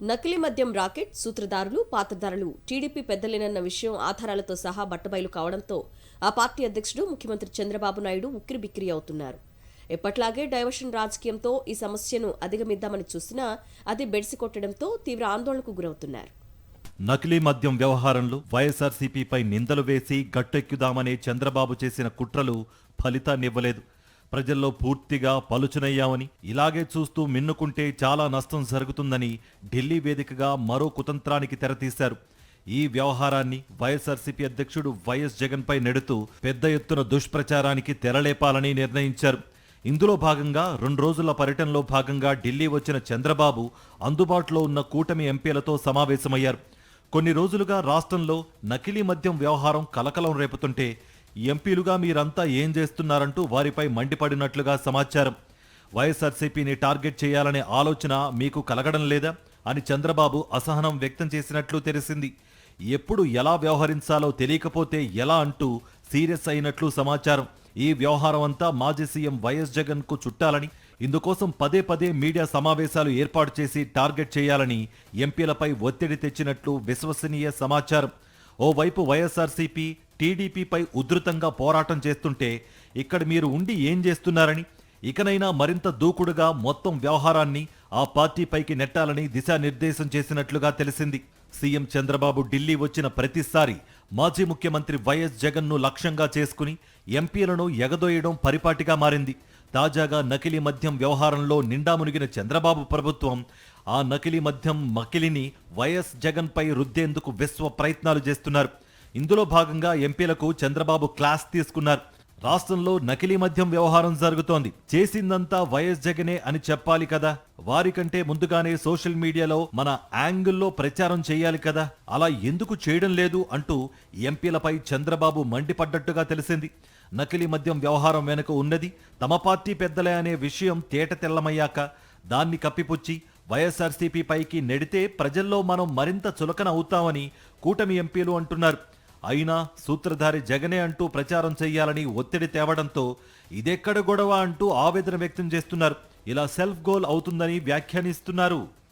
నకిలీ మద్యం రాకెట్ సూత్రధారులు పాత్రధారులు టీడీపీ పెద్దలేనన్న విషయం ఆధారాలతో సహా బట్టబయలు కావడంతో ఆ పార్టీ అధ్యక్షుడు ముఖ్యమంత్రి చంద్రబాబు నాయుడు ఉక్కిరిబిక్కిరి అవుతున్నారు. ఎప్పట్లాగే డైవర్షన్ రాజకీయంతో ఈ సమస్యను అధిగమిద్దామని చూసినా అది బెడిసికొట్టడంతో తీవ్ర ఆందోళనకు గురవుతున్నారు. నకిలీ మద్యం వ్యవహారంలో వైఎస్ఆర్సీపీపై నిందలు వేసి గట్టెక్కుదామనే చంద్రబాబు చేసిన కుట్రలు ఫలితాన్నివ్వలేదు. ప్రజల్లో పూర్తిగా పలుచనయ్యామని, ఇలాగే చూస్తూ మిన్నుకుంటే చాలా నష్టం జరుగుతుందని ఢిల్లీ వేదికగా మరో కుతంత్రానికి తెరతీశారు. ఈ వ్యవహారాన్ని వైఎస్ఆర్సీపీ అధ్యక్షుడు వైఎస్ జగన్పై నెడుతూ పెద్ద ఎత్తున దుష్ప్రచారానికి తెరలేపాలని నిర్ణయించారు. ఇందులో భాగంగా 2 రోజుల పర్యటనలో భాగంగా ఢిల్లీ వచ్చిన చంద్రబాబు అందుబాటులో ఉన్న కూటమి ఎంపీలతో సమావేశమయ్యారు. కొన్ని రోజులుగా రాష్ట్రంలో నకిలీ మద్యం వ్యవహారం కలకలం రేపుతుంటే ఎంపీలుగా మీరంతా ఏం చేస్తున్నారంటూ వారిపై మండిపడినట్లుగా సమాచారం. వైఎస్ఆర్సీపీని టార్గెట్ చేయాలనే ఆలోచన మీకు కలగడం లేదా అని చంద్రబాబు అసహనం వ్యక్తం చేసినట్లు తెలిసింది. ఎప్పుడు ఎలా వ్యవహరించాలో తెలియకపోతే ఎలా అంటూ సీరియస్ అయినట్లు సమాచారం. ఈ వ్యవహారం అంతా మాజీ సీఎం వైఎస్ జగన్ కు చుట్టాలని, ఇందుకోసం పదే పదే మీడియా సమావేశాలు ఏర్పాటు చేసి టార్గెట్ చేయాలని ఎంపీలపై ఒత్తిడి తెచ్చినట్లు విశ్వసనీయ సమాచారం. ఓవైపు వైఎస్ఆర్సీపీ టీడీపీపై ఉధృతంగా పోరాటం చేస్తుంటే ఇక్కడ మీరు ఉండి ఏం చేస్తున్నారని, ఇకనైనా మరింత దూకుడుగా మొత్తం వ్యవహారాన్ని ఆ పార్టీపైకి నెట్టాలని దిశానిర్దేశం చేసినట్లుగా తెలిసింది. సీఎం చంద్రబాబు ఢిల్లీ వచ్చిన ప్రతిసారి మాజీ ముఖ్యమంత్రి వైఎస్ జగన్ను లక్ష్యంగా చేసుకుని ఎంపీలను ఎగదోయడం పరిపాటిగా మారింది. తాజాగా నకిలీ మద్యం వ్యవహారంలో నిండా మునిగిన చంద్రబాబు ప్రభుత్వం ఆ నకిలీ మద్యం మకిలిని వైఎస్ జగన్పై రుద్దేందుకు విశ్వ ప్రయత్నాలు చేస్తున్నారు. ఇందులో భాగంగా ఎంపీలకు చంద్రబాబు క్లాస్ తీసుకున్నారు. రాష్ట్రంలో నకిలీ మద్యం వ్యవహారం జరుగుతోంది, చేసిందంతా వైఎస్ జగనే అని చెప్పాలి కదా, వారికంటే ముందుగానే సోషల్ మీడియాలో మన యాంగిల్లో ప్రచారం చేయాలి కదా, అలా ఎందుకు చేయడం లేదు అంటూ ఎంపీలపై చంద్రబాబు మండిపడ్డట్టుగా తెలిసింది. నకిలీ మద్యం వ్యవహారం వెనుక ఉన్నది తమ పార్టీ పెద్దలే అనే విషయం తేట తెల్లమయ్యాక దాన్ని కప్పిపుచ్చి వైఎస్ఆర్సీపీ పైకి నెడితే ప్రజల్లో మనం మరింత చులకన అవుతామని కూటమి ఎంపీలు అంటున్నారు. అయినా సూత్రధారి జగనే అంటూ ప్రచారం చేయాలని ఒత్తిడి తేవడంతో ఇదెక్కడ గొడవ అంటూ ఆవేదన వ్యక్తం చేస్తున్నారు. ఇలా సెల్ఫ్ గోల్ అవుతుందని వ్యాఖ్యానిస్తున్నారు.